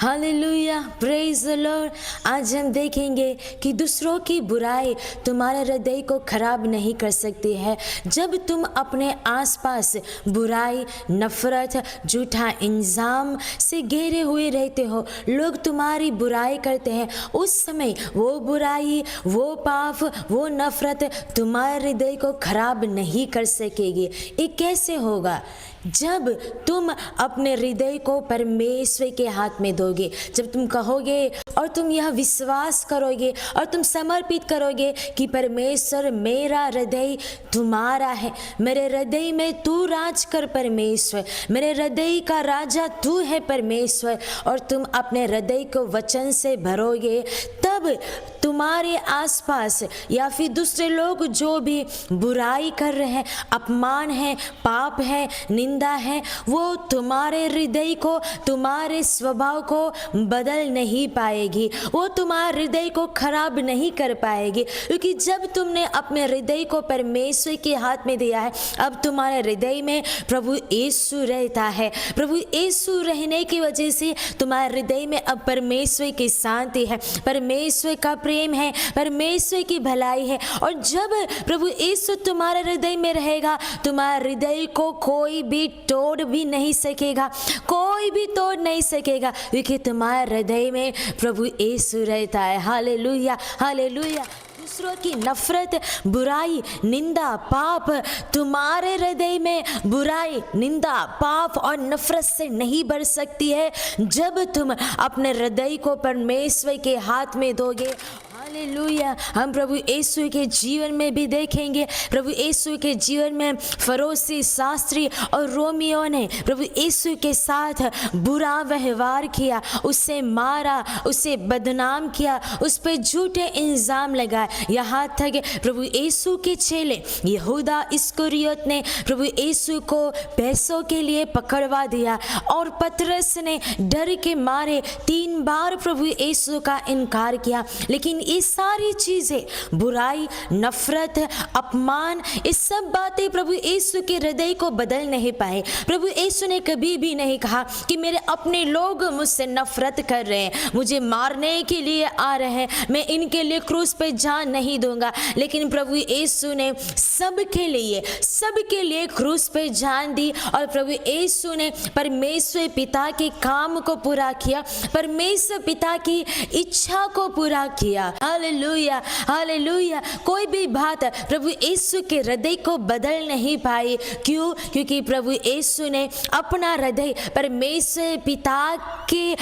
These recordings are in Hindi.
Hallelujah, praise the Lord. आज हम देखेंगे कि दूसरों की बुराई तुम्हारे हृदय को खराब नहीं कर सकती है। जब तुम अपने आसपास बुराई, नफरत, झूठा इल्जाम से घेरे हुए रहते हो, लोग तुम्हारी बुराई करते हैं, उस समय वो बुराई, वो पाप, वो नफरत तुम्हारे हृदय को खराब नहीं कर सकेगी। ये कैसे होगा? जब तुम अपने हृदय को परमेश्वर के हाथ में दोगे, जब तुम कहोगे और तुम यह विश्वास करोगे और तुम समर्पित करोगे कि परमेश्वर मेरा हृदय तुम्हारा है, मेरे हृदय में तू राज कर परमेश्वर, मेरे हृदय का राजा तू है परमेश्वर, और तुम अपने हृदय को वचन से भरोगे, तब तुम्हारे आसपास या फिर दूसरे लोग जो भी बुराई कर रहे हैं, अपमान है, पाप है, निंदा है, वो तुम्हारे हृदय को, तुम्हारे स्वभाव को बदल नहीं पाएगी, वो तुम्हारे हृदय को खराब नहीं कर पाएगी। क्योंकि जब तुमने अपने हृदय को परमेश्वर के हाथ में दिया है, अब तुम्हारे हृदय में प्रभु यीशु रहता है। प्रभु यीशु रहने की वजह से तुम्हारे हृदय में अब परमेश्वर की शांति है, परमेश्वर का प्रेम है, परमेश्वर की भलाई है। और जब प्रभु यीशु तुम्हारे हृदय में रहेगा, तुम्हारे हृदय को कोई भी तोड़ भी नहीं सकेगा, कोई भी तोड़ नहीं सकेगा, क्योंकि तुम्हारे हृदय में प्रभु यीशु रहता है। Hallelujah, hallelujah. दूसरों की नफरत, बुराई, निंदा, पाप तुम्हारे हृदय में बुराई, निंदा, पाप और नफरत से नहीं बढ़ सकती है जब तुम अपने हृदय को परमेश्वर के हाथ में दोगे। हालेलुया। हम प्रभु यीशु के जीवन में भी देखेंगे, प्रभु यीशु के जीवन में फरीसी, शास्त्री और रोमियो ने प्रभु यीशु के साथ बुरा व्यवहार किया, उसे मारा, उसे बदनाम किया, उस पर झूठे इल्जाम लगाए। यहाँ तक प्रभु यीशु के चेले यहूदा इस्करियोत ने प्रभु यीशु को पैसों के लिए पकड़वा दिया, और पतरस ने डर के मारे 3 बार प्रभु यीशु का इनकार किया। लेकिन ये सारी चीजें, बुराई, नफरत, अपमान, ये सब बातें प्रभु यीशु के हृदय को बदल नहीं पाए। प्रभु यीशु ने कभी भी नहीं कहा कि मेरे अपने लोग मुझसे नफरत कर रहे हैं, मुझे मारने के लिए आ रहे हैं, मैं इनके लिए क्रूस पे जान नहीं दूंगा। लेकिन प्रभु यीशु ने सबके लिए क्रूस पे जान दी, और प्रभु यीशु ने परमेश्वर पिता के काम को पूरा किया, परमेश्वर पिता की इच्छा को पूरा किया। Hallelujah, hallelujah. कोई भी बात प्रभु यीशु के हृदय को बदल नहीं पाई। क्यों? क्योंकि प्रभु यीशु ने अपना हृदय परमेश्वर पिता के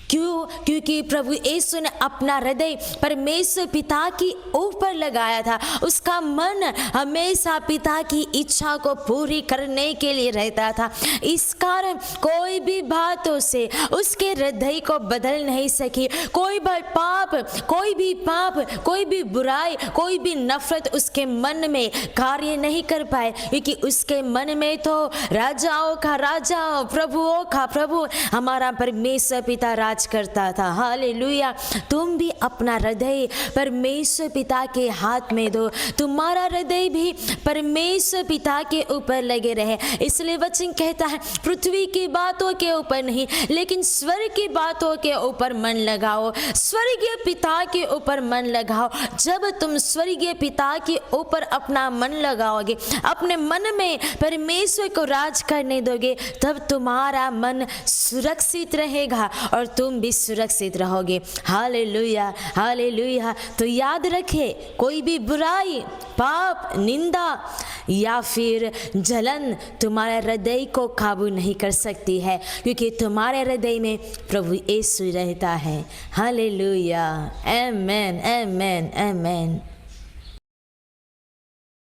क्योंकि प्रभु यीशु ने अपना हृदय परमेश्वर पिता की ऊपर लगाया था। उसका मन हमेशा पिता की इच्छा को पूरी करने के लिए रहता था। इस कारण कोई भी बातों से उसके हृदय को बदल नहीं सकी। कोई भी पाप, कोई भी बुराई, कोई भी नफरत उसके मन में कार्य नहीं कर पाए, क्योंकि उसके मन में तो राजाओं का राजा, प्रभुओं का प्रभु, हमारा परमेश्वर पिता राज करता था। हालेलुया। तुम भी अपना हृदय परमेश्वर पिता के हाथ में दो, तुम्हारा हृदय भी परमेश्वर पिता के ऊपर लगे रहे। इसलिए वचन कहता है, पृथ्वी की बातों के ऊपर नहीं, लेकिन स्वर्ग की बातों के ऊपर मन लगाओ, स्वर्गीय पिता के ऊपर मन लगाओ। जब तुम स्वर्गीय पिता के ऊपर अपना मन लगाओगे, अपने मन में परमेश्वर को राज करने दोगे, तब तुम्हारा मन सुरक्षित रहेगा और तुम भी सुरक्षित रहोगे। Hallelujah, hallelujah. तो याद रखे, कोई भी बुराई, पाप, निंदा या फिर जलन तुम्हारे हृदय को काबू नहीं कर सकती है, क्योंकि तुम्हारे हृदय में प्रभु यीशु रहता है। हालेलुया। आमेन, आमेन, आमेन।